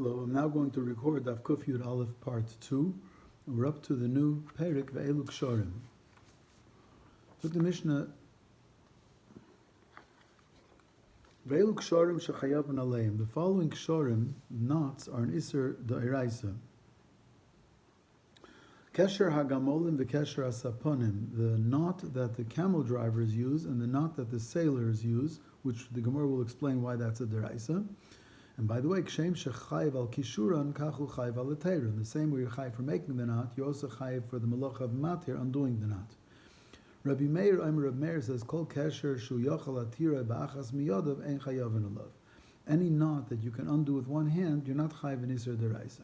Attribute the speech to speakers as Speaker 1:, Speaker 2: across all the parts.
Speaker 1: Hello, I'm now going to record Daf Kuf Yud Aleph Part 2. We're up to the new Perik Ve'elu Kshorim. So the Mishnah, Ve'elu Kshorim Shechayav Aleim. The following Kshorim, knots, are an Isser Da'iraisa. Kesher HaGamolim V'Kesher HaSaponim. The knot that the camel drivers use and the knot that the sailors use, which the Gemara will explain why that's a Da'iraisa. And by the way, kshem shechayiv al kishuran kachu chayiv al l'teirun. The same way you're chayiv for making the knot, you're also chayiv for the malacha of matir, undoing the knot. Rabbi Meir, Rabbi Meir says, Kol kesher shu yochal atira ba'achas miyadav ein chayavin alav. Any knot that you can undo with one hand, you're not chayiv in Isser Deraisa.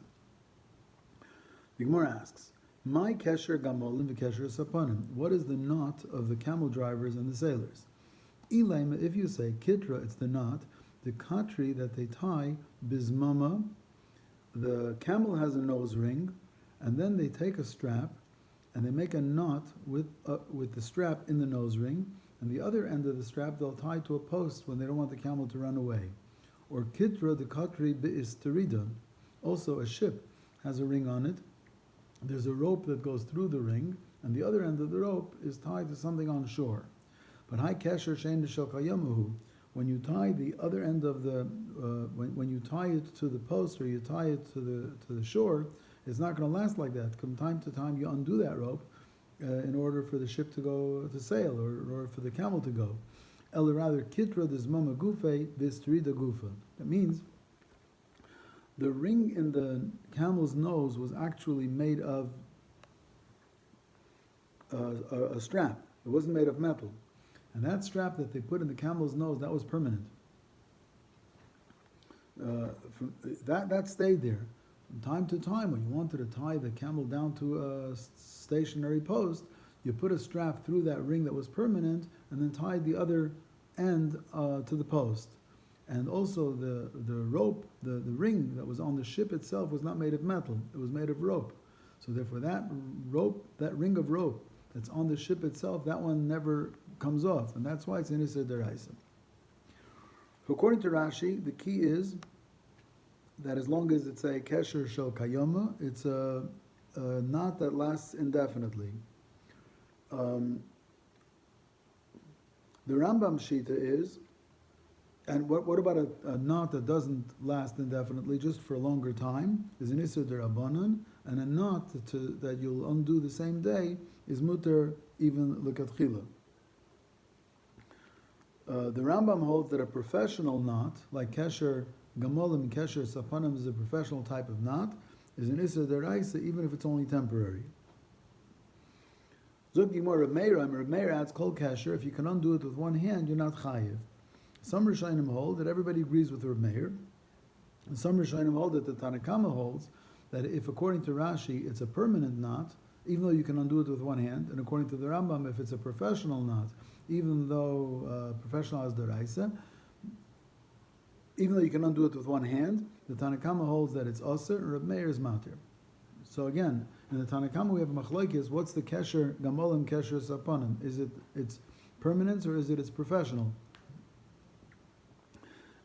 Speaker 1: The Gemara asks, My kesher gamolim v'kesher sapanim. What is the knot of the camel drivers and the sailors? Ilaima, if you say kitra, it's the knot. The katri that they tie, bizmama, the camel has a nose ring, and then they take a strap, and they make a knot with the strap in the nose ring, and the other end of the strap they'll tie to a post when they don't want the camel to run away. Or kitra, the katri bi'isterida. Also a ship has a ring on it. There's a rope that goes through the ring, and the other end of the rope is tied to something on shore. But hai kesher shein d'shel kayamuhu. When you tie the other end of the, when you tie it to the post or you tie it to the shore, it's not going to last like that. From time to time, you undo that rope in order for the ship to go to sail or for the camel to go. El rather kitra desmama gufe vistrida gufa. That means the ring in the camel's nose was actually made of a strap. It wasn't made of metal. And that strap that they put in the camel's nose, that was permanent. That stayed there. From time to time, when you wanted to tie the camel down to a stationary post, you put a strap through that ring that was permanent and then tied the other end to the post. And also the rope, the ring that was on the ship itself was not made of metal. It was made of rope. So therefore that ring of rope that's on the ship itself, that one never comes off, and that's why it's in Isser Deraisa. According to Rashi, the key is that as long as it's a kesher shel kayoma, it's a knot that lasts indefinitely. The Rambam Shita is, and what about a knot that doesn't last indefinitely, just for a longer time, is an Isser Derabanan, and a knot that you'll undo the same day is muter even l'katchila. The Rambam holds that a professional knot, like kesher gamolim and kesher sapanim is a professional type of knot, is an Isser Deraisa even if it's only temporary. Zog Gimor Reb Meir adds kol kesher, if you can undo it with one hand, you're not chayiv. Some Rishonim hold that everybody agrees with Reb Meir, and some Rishonim hold that the Tanakama holds that if according to Rashi it's a permanent knot, even though you can undo it with one hand, and according to the Rambam, if it's a professional knot, even though professional has deraisa, even though you can undo it with one hand, the Tanakama holds that it's aser, and Reb Meir is matir. So again, in the Tanakama we have machlokes. What's the kesher gamolim kesher sapanim? Is it its permanence or is it its professional?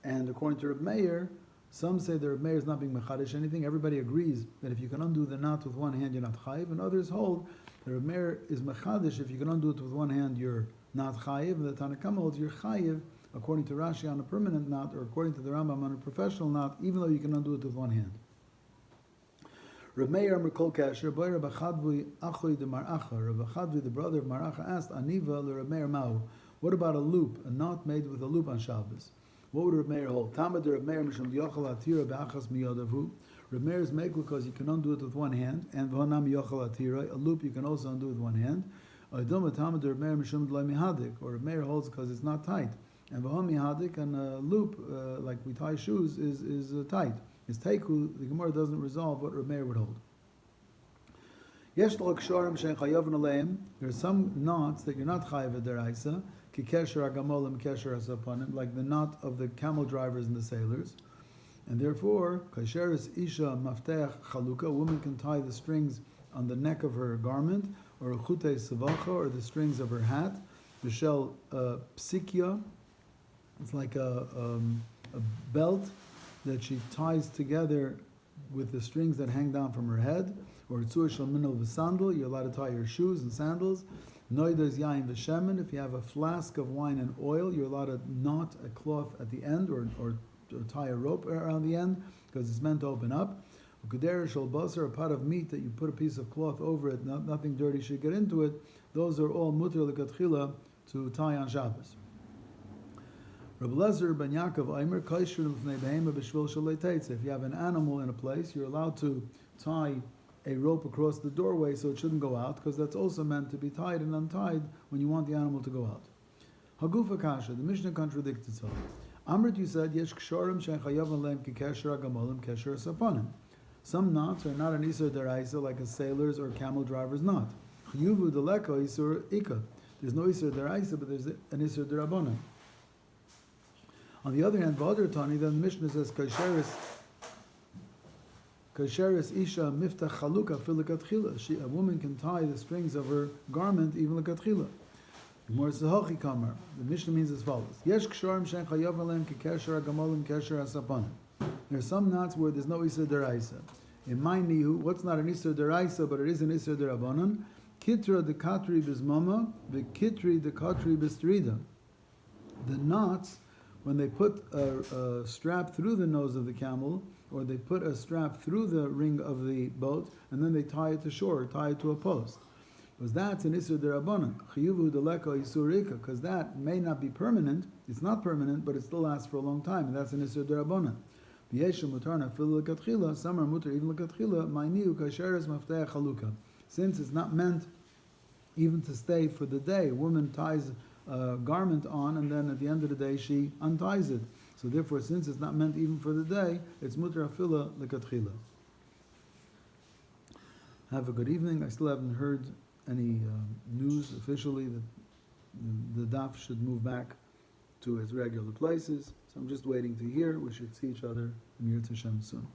Speaker 1: And according to Reb Meir, some say that Reb Meir is not being mechadish anything. Everybody agrees that if you can undo the knot with one hand, you're not chayiv. And others hold that Reb Meir is mechadish. If you can undo it with one hand, you're not chayiv. And the Tanakama holds you're chayiv according to Rashi on a permanent knot, or according to the Rambam on a professional knot, even though you can undo it with one hand. Reb Meir Amar Kol Kasher, Boy Reb Achadvi Achoy de Maracha. Reb Achadvi, the brother of Maracha, asked Aniva le Reb Meir Mau. What about a loop, a knot made with a loop on Shabbos? What would Reb Meir hold? Tamad Reb Meir Mishum Yochel Atira be'achas miyadavu. Reb Meir is made because you can undo it with one hand, and v'hanam Yochel Atira, a loop you can also undo with one hand. Tamad Reb Meir Mishum D'lai Mihadik, or Reb Meir holds because it's not tight, and v'ham Mihadik, and a loop like we tie shoes is tight. It's teiku. The Gemara doesn't resolve what Reb Meir would hold. Yesh lo kshorim she'en chayavin aleim. There are some knots that you're not chayav deraisa. Ki kesher agamolim kesher asapanim, like the knot of the camel drivers and the sailors. And therefore, kasheris isha mafteach chaluka, a woman can tie the strings on the neck of her garment, or a chute savacha, or the strings of her hat. V'shel psikya, it's like a belt that she ties together with the strings that hang down from her head, or tzur shel minel v'sandal, you're allowed to tie your shoes and sandals. Noidas yain v'shemen, if you have a flask of wine and oil, you're allowed to knot a cloth at the end, or tie a rope around the end, because it's meant to open up. Ukeder shel basar, a pot of meat that you put a piece of cloth over it, nothing dirty should get into it. Those are all muter lekatchila to tie on Shabbos. Rabbi Lezer ben Yaakov Aimer kaisher l'fnei behema b'shvil shalei teitze. If you have an animal in a place, you're allowed to tie a rope across the doorway so it shouldn't go out, because that's also meant to be tied and untied when you want the animal to go out. Hagufa kasha, the Mishnah contradicts itself. Amrit, you said, yesh kshorim she'en chayav aleim ki kesher hagamolim kesher saponim. Some knots are not an isur deraisa like a sailor's or camel driver's knot. Chiyuvu deleko isur ika. There's no isur deraisa, but there's an isur derabonim. On the other hand, V'adar Tani, then the Mishnah says, Kasheris Isha Miftach Chaluka Filikatchila. A woman can tie the strings of her garment even Likatchila. The Mishnah means as follows. Yesh Kshorim Shen Chayav Alem Kesher Agamolim Kesher Asapanim. There are some knots where there's no Isser Deraisa. In my Nihu, what's not an Isser Deraisa, but it is an Isser Derabanan? Kitra de Katri Bizmama, the Kitri de Katri Bistrida. The knots, when they put a strap through the nose of the camel, or they put a strap through the ring of the boat, and then they tie it to shore, tie it to a post. Because that's an Isur Derabanan. Chiyuvu deleko Isurika, because that may not be permanent, it's not permanent, but it still lasts for a long time, and that's an Isur Derabanan. V'yesha mutarna fil lekatchila, some are mutar even lekatchila, ma'niu kasheres mafteach haluka. Since it's not meant even to stay for the day, a woman ties a garment on, and then at the end of the day she unties it. So therefore, since it's not meant even for the day, it's mutar afila lekatchila. Have a good evening. I still haven't heard any news officially that the daf should move back to its regular places. So I'm just waiting to hear. We should see each other in Yirtzeh Hashem soon.